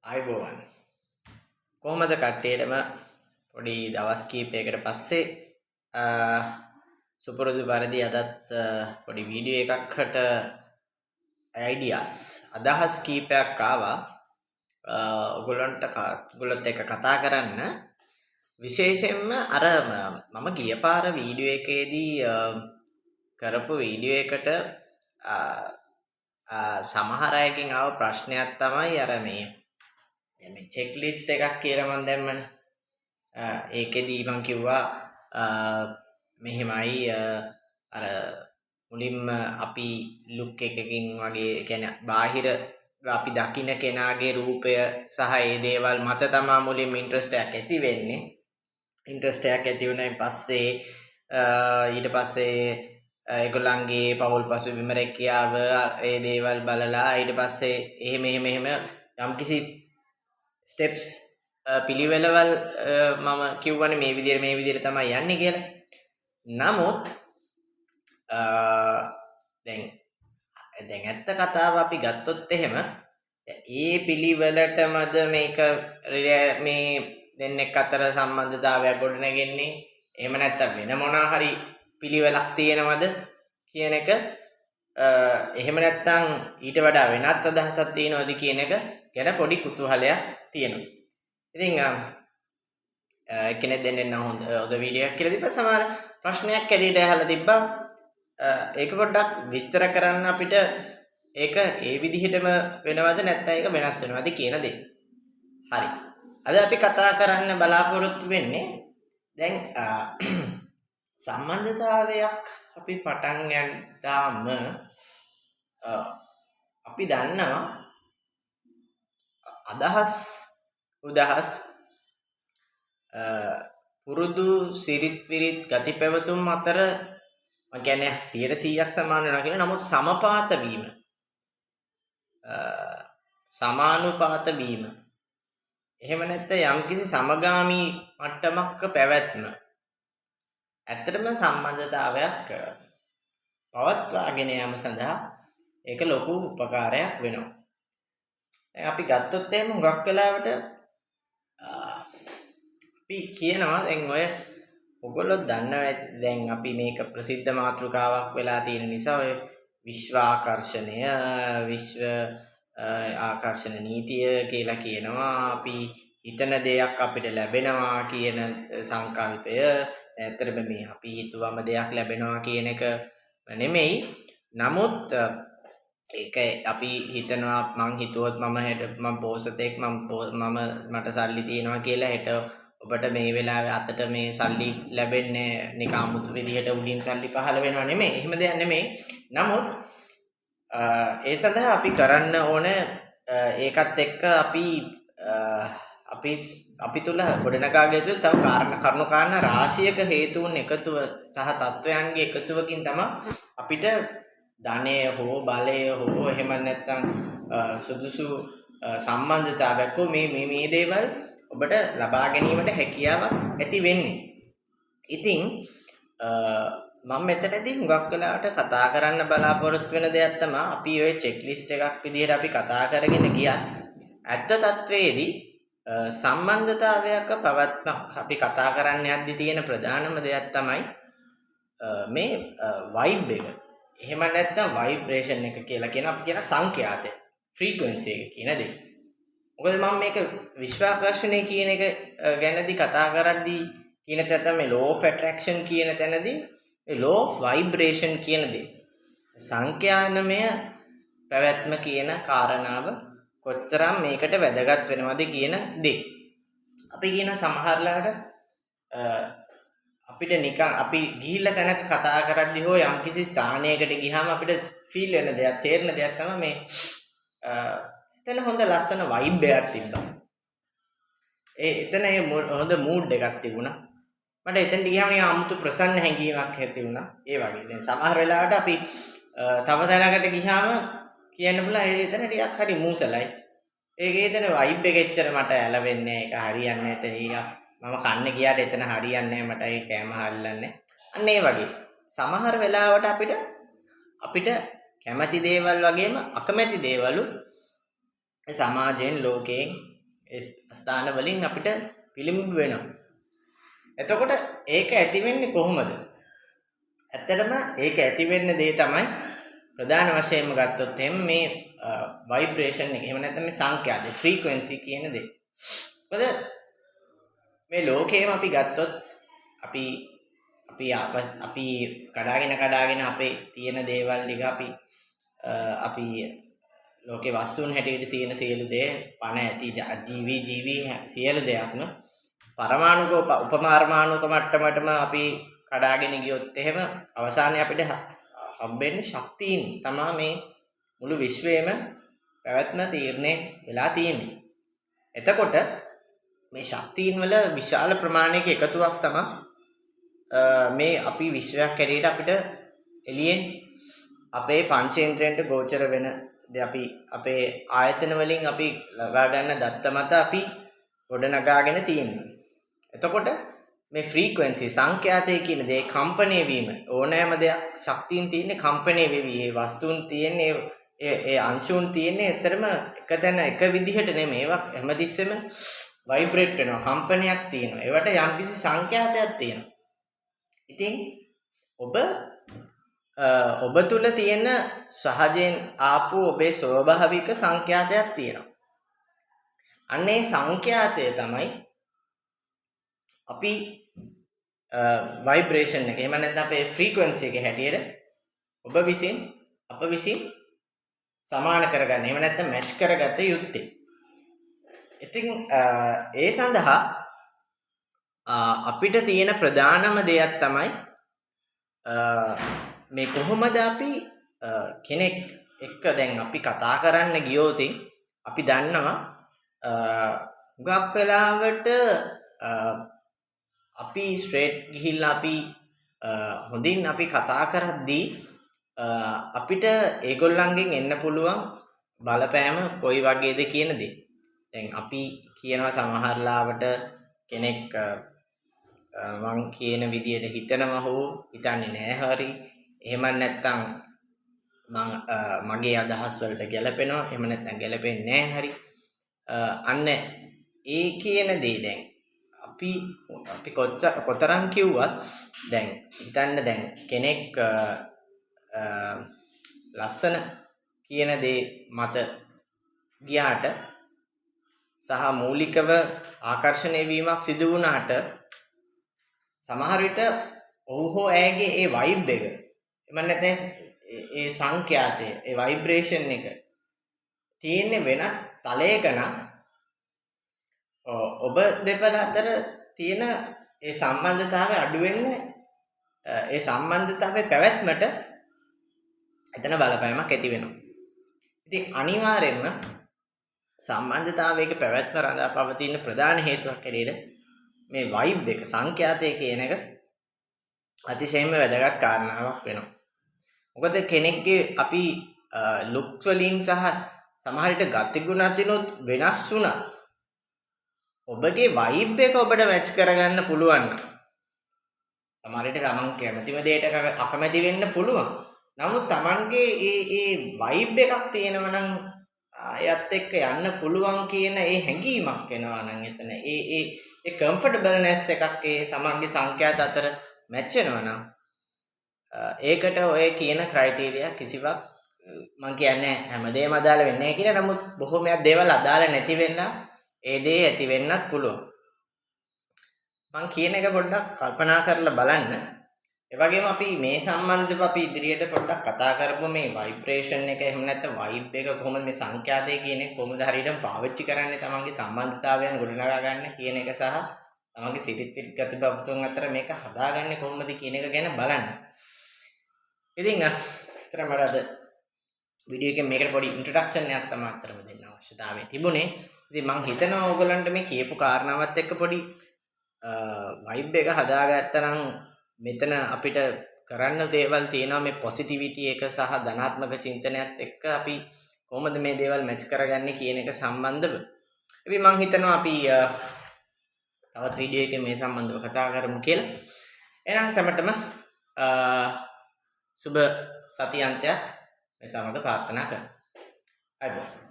ආයුබෝවන් කොහොමද කට්ටියටම පොඩි දවස් කීපයකට පස්සේ සුපුරුදු පරිදි අදත් පොඩි වීඩියෝ එකකට අයිඩියාස් අදහස් කීපයක් ආවා ඔයගොල්ලොත් එක්ක කතා කරන්න විශේෂයෙන්ම අර මම ගිය පාර වීඩියෝ එකේදී කරපු වීඩියෝ එකට සමහර අයකින් ආව ප්‍රශ්නයක් තමයි අර මේ චෙක්ලිස්ට් එකක් කියලා මම දැම්මනේ. ඒකෙදී මම කිව්වා මෙහෙමයි අර මුලින්ම අපි ලුක් එකකින් වගේ කියන්නේ බාහිර අපි දකින්න කෙනාගේ රූපය සහ ඒ දේවල් මත තමයි මුලින්ම ඉන්ට්‍රස්ට් එකක් ඇති වෙන්නේ. ඉන්ට්‍රස්ට් එකක් ඇති වුණායින් පස්සේ ඊට පස්සේ ඒගොල්ලන්ගේ පෞල් පසුබිම රැකියාව ඒ දේවල් බලලා ඊට පස්සේ එහෙම යම්කිසි ස්ටෙප්ස් පිළිවෙලවල් මම කිව්වනේ මේ විදිහට තමයි යන්නේ කියලා. නමුත් දැන් ඇත්ත කතාව අපි ගත්තොත් එහෙම ඒ පිළිවෙලටමද මේක මේ දෙන්නෙක් අතර සම්බන්ධතාවයක් ගොඩනගෙන්නේ එහෙම නැත්නම් වෙන මොනවා හරි පිළිවෙලක් තියෙනවද කියන එක එහෙම නැත්නම් ඊට වඩා වෙනත් අදහසක් තියෙනවද කියන එක ගැන පොඩි කුතුහලයක් තියෙනවා. ඉතින් කෙනෙක් දෙන්නෙක් හොඳ වීඩියෝ එකක් කියලා තිබ්බා. සමහර ප්‍රශ්නයක් ඇරෙට ඇහලා තිබ්බා. ඒක පොඩ්ඩක් විස්තර කරන්න අපිට ඒක ඒ විදිහටම වෙනවද නැත්නම් ඒක වෙනස් වෙනවද කියන දේ. හරි. අද අපි කතා කරන්න බලාපොරොත්තු වෙන්නේ දැන් සම්බන්ධතාවයක් අපි පටන් ගත්තාම අපි දන්නවා උදහස් පුරුදු සිරිත් විරිත් ගති පැවතුම් අතර මම කියන්නේ 100%ක් සමාන වෙනවා කියලා. නමුත් සමපාත වීම සමානුපාත වීම එහෙම නැත්නම් යම්කිසි සමගාමී මට්ටමක පැවැත්ම ඇත්තටම සම්බන්ධතාවයක් පවත්වාගෙන යාම සඳහා ඒක ලොකු උපකාරයක් වෙනවා. දැන් අපි ගත්තොත් එහෙම හුඟක් වෙලාවට අපි කියනවා දැන් ඔයගොල්ලෝ දන්නවා දැන් අපි මේක ප්‍රසිද්ධ මාතෘකාවක් වෙලා තියෙන නිසා ඔය විශ්ව ආකර්ෂණ නීතිය කියලා කියනවා. අපි හිතන දෙයක් අපිට ලැබෙනවා කියන සංකල්පය ඇත්තටම මේ අපි හිතුවම දෙයක් ලැබෙනවා කියන එක නෙමෙයි. නමුත් ඒක අපි හිතනවා මං හිතුවොත් මම පෝසතෙක් මට සල්ලි තියෙනවා කියලා හෙට ඔබට මේ වෙලාවේ අතට මේ සල්ලි ලැබෙන්නේ නිකන් 아무තු විදිහට උඩින් සල්ලි පහළ වෙනව නෙමෙයි. එහෙම දෙයක් නෙමෙයි. නමුත් ඒ සඳහා අපි කරන්න ඕන ඒකත් එක්ක අපි තුල ගොඩනගා යුතු තව කරුණු කාරණා රාශියක හේතුන් එකතුව සහ තත්වයන්ගේ එකතුවකින් තමයි අපිට ධනය හෝ බලය හෝ එහෙම නැත්නම් සුදුසු සම්බන්ධතාවයක් මේ දේවල් ඔබට ලබා ගැනීමට හැකියාවක් ඇති වෙන්නේ. ඉතින් මම මෙතනදී හුඟක් වෙලාවට කතා කරන්න බලාපොරොත්තු වෙන දෙයක් තමයි අපි ওই චෙක්ලිස්ට් එකක් විදිහට අපි කතා කරගෙන ගියත් ඇත්ත තත්වයේදී සම්බන්ධතාවයක පවත්මක් අපි කතා කරන්න යද්දි තියෙන ප්‍රධානම දෙයක් තමයි මේ වයිබ් එක. එහෙම නැත්නම් ভাইබ්‍රේෂන් එක කියලා කියන අපි කියන සංඛ්‍යාතය ෆ්‍රීකවෙන්සි එක කියන දේ. මොකද මම මේක විශ්වාකර්ෂණය කියන එක ගැනදී කතා කරද්දී කියන තැන තමයි law of attraction කියන තැනදී මේ law of vibration කියන දේ. සංඛ්‍යානමය පැවැත්ම කියන කාරණාව කොතරම් මේකට වැදගත් වෙනවද කියන දේ. අපි කියන සමහරලාට අපිට නිකන් අපි ගිහිල්ලා තැනක කතා කරද්දී හෝ යම්කිසි ස්ථානයකට ගියාම අපිට ෆීල් වෙන දෙයක් තේරෙන දෙයක් තමයි මේ එතන හොඳ ලස්සන වයිබ් එකක් තිබ්බා. එතන හොඳ මූඩ් එකක් තිබුණා. මට එතනට ගියාම නිකන් 아무තු ප්‍රසන්න හැඟීමක් ඇති වුණා. ඒ වගේ. දැන් සමහර වෙලාවට අපි තව තැනකට ගියාම කියන්න බුණා එතන ටිකක් හරි මූසලයි. ඒකේ එතන වයිබ් එක එච්චර මට ඇලවෙන්නේ නැහැ. ඒක හරියන්නේ නැහැ. මම කන්න ගියාට එතන හරියන්නේ නැහැ. මට ඒ කෑම හරියන්නේ. අන්න ඒ වගේ. සමහර වෙලාවට අපිට කැමති දේවල් වගේම අකමැති දේවලු සමාජයෙන් ලෝකයෙන් ස්ථාන වලින් අපිට පිළිඹු වෙනවා. එතකොට ඒක ඇති වෙන්නේ කොහොමද? ඇත්තටම ඒක ඇති වෙන්න දේ තමයි ප්‍රධාන වශයෙන්ම ගත්තොත් එහෙම මේ ভাইබ්‍රේෂන් එක. එහෙම නැත්නම් මේ සංඛ්‍යාත ෆ්‍රීකවෙන්සි කියන දේ. මොකද මේ ලෝකේම අපි ගත්තොත් අපි අපි කඩාගෙන අපේ තියෙන දේවල් ටික අපි ලෝකේ වස්තුන් හැටියට තියෙන සියලු දේ පණ ඇති ජීවි සියලු දෙයක්ම පරමාණුක උපමාර්මාණුක මට්ටමටම අපි කඩාගෙන ගියොත් එහෙම අවසානයේ අපිට හම්බෙන්නේ ශක්තියින් තමයි මේ මුළු විශ්වයේම පැවැත්ම තීරණය වෙලා තියෙන්නේ. එතකොට මේ ශක්තියින් වල විශාල ප්‍රමාණයක එකතුවක් තමයි මේ අපි විශ්වයක් හැටියට අපිට එළියෙන් අපේ පංචේන්ද්‍රයන්ට ගෝචර වෙන අපි අපේ ආයතන වලින් අපි ලබා ගන්න දත්ත මත අපි ගොඩනගාගෙන තියෙනවා. එතකොට මේ ෆ්‍රීකවෙන්සි සංඛ්‍යාතය කියන දේ කම්පණය වීම ඕනෑම දෙයක් ශක්තියින් තියෙන්නේ කම්පණය වෙවි. ඒ වස්තුන් තියෙන්නේ ඒ අංශුන් තියෙන්නේ ඇත්තටම එක තැන එක විදිහට නෙමෙයි. ඒවා හැමතිස්සෙම ভাইබ්‍රේට් වෙනවා. කම්පනයක් තියෙනවා. ඒවට යම්කිසි සංඛ්‍යාතයක් තියෙනවා. ඉතින් ඔබ තුල තියෙන සහජයෙන් ආපු ඔබේ ස්වභාවික සංඛ්‍යාතයක් තියෙනවා. අන්නේ සංඛ්‍යාතය තමයි අපි ভাইබ්‍රේෂන් එක. එහෙම නැත්නම් අපේ ෆ්‍රීකවෙන්සි එක හැටියට අප විසින් සමාන කරගන්න. එහෙම නැත්නම් මැච් කරගත යුත්තේ. ඉතින් ඒ සඳහා අපිට තියෙන ප්‍රධානම දෙයක් තමයි මේ කොහොමද අපි කෙනෙක් එක්ක දැන් අපි කතා කරන්න ගියොත් අපි දන්නවා හුඟක් වෙලාවට අපි ස්ට්‍රේට් ගිහිල්ලා අපි හොඳින් අපි කතා කරද්දී අපිට ඒගොල්ලන්ගෙන් එන්න පුළුවන් බලපෑම කොයි වගේද කියන දේ. දැන් අපි කියනවා සමහරලාවට කෙනෙක් මං කියන විදියට හිතනවා හෝ හිතන්නේ නැහැ හරි. එහෙම නැත්නම් මගේ අදහස් වලට ගැලපෙනවා. එහෙම නැත්නම් ගැලපෙන්නේ නැහැ හරි. අන්න ඒ කියන දේ දැන් අපි කොතරම් කිව්වත් දැන් හිතන්න දැන් කෙනෙක් ලස්සන කියන දේ මත ගියාට සහ මූලිකව ආකර්ෂණය වීමක් සිදු වුණාට සමහර විට ඔහු හෝ ඇයගේ ඒ වයිබ් එක එම නැත්නම් ඒ සංඛ්‍යාතය ඒ ভাইබ්‍රේෂන් එක තියෙන්නේ වෙනත් තලයක නම් ඔබ දෙපළ අතර තියෙන ඒ සම්බන්ධතාවය අඩු වෙන්න ඒ සම්බන්ධතාවයේ පැවැත්මට එතන බලපෑමක් ඇති වෙනවා. ඉතින් අනිවාර්යයෙන්ම සම්බන්ධතාවයක පැවැත්ම රඳා පවතින ප්‍රධාන හේතුවක් හැටියට මේ වයිබ් එක සංඛ්‍යාතය කියන එක අතිශයින්ම වැදගත් කාරණාවක් වෙනවා. මොකද කෙනෙක්ගේ අපි ලුක්ස් වලින් සහ සමහර විට ගතිගුණ අතිනුත් වෙනස් වුණත් ඔබගේ වයිබ් එක ඔබට මැච් කරගන්න පුළුවන් නම් සමහර විට තමන් කැමතිම දෙයට අකමැති වෙන්න පුළුවන්. නමුත් තමන්ගේ ඒ වයිබ් එකක් තියෙනවා නම් ආයත් එක්ක යන්න පුළුවන් කියන ඒ හැඟීමක් එනවා නම් එතන ඒ කම්ෆර්ටබල්නස් එකක් ඒ සමන්ගේ සංඛ්‍යාත අතර මැච් වෙනවා නම් ඒකට ඔය කියන ක්‍රයිටීරියා කිසිවක් මම කියන්නේ හැමදේම අදාළ වෙන්නේ නැහැ කියලා. නමුත් බොහෝමයක් දේවල් අදාළ නැති වෙන්න ඒ දේ ඇති වෙන්නත් පුළුවන්. මම කියන එක පොඩ්ඩක් කල්පනා කරලා බලන්න. ඒ වගේම අපි මේ සම්බන්ධව අපි ඉදිරියට පොඩ්ඩක් කතා කරමු මේ ভাইබ්‍රේෂන් එක එහෙම නැත්නම් වයිබ් එක කොහොමද මේ සංඛ්‍යාතය කියන එක කොහොමද හරියටම පාවිච්චි කරන්නේ තමන්ගේ සම්බන්ධතාවයන් ගොඩනගා ගන්න කියන එක සහ තමන්ගේ සිටිත් පිට ගතිබතුන් අතර මේක හදාගන්නේ කොහොමද කියන එක ගැන බලන්න. ඉතින් අතර මට අද වීඩියෝ එකේ මේකට පොඩි ඉන්ට්‍රොඩක්ෂන් එකක් තමයි අතරම දෙන්න අවශ්‍යතාවය තිබුණේ. ඉතින් මම හිතනවා ඕගොල්ලන්ට මේ කියපු කාරණාවත් එක්ක පොඩි වයිබ් එක හදාගත්තා නම් මෙතන අපිට කරන්න දේවල් තියෙනවා මේ පොසිටිවිටි එක සහ ධනාත්මක චින්තනයත් එක්ක අපි කොහොමද මේ දේවල් මැච් කරගන්නේ කියන එක සම්බන්ධව. ඉතින් මම හිතනවා අපි තවත් වීඩියෝ එකකින් මේ සම්බන්ධව කතා කරමු කියලා. එහෙනම් සැමටම සුබ සතියන්තයක් මේ සමග ප්‍රාර්ථනා කරනවා. අයිබෝන්.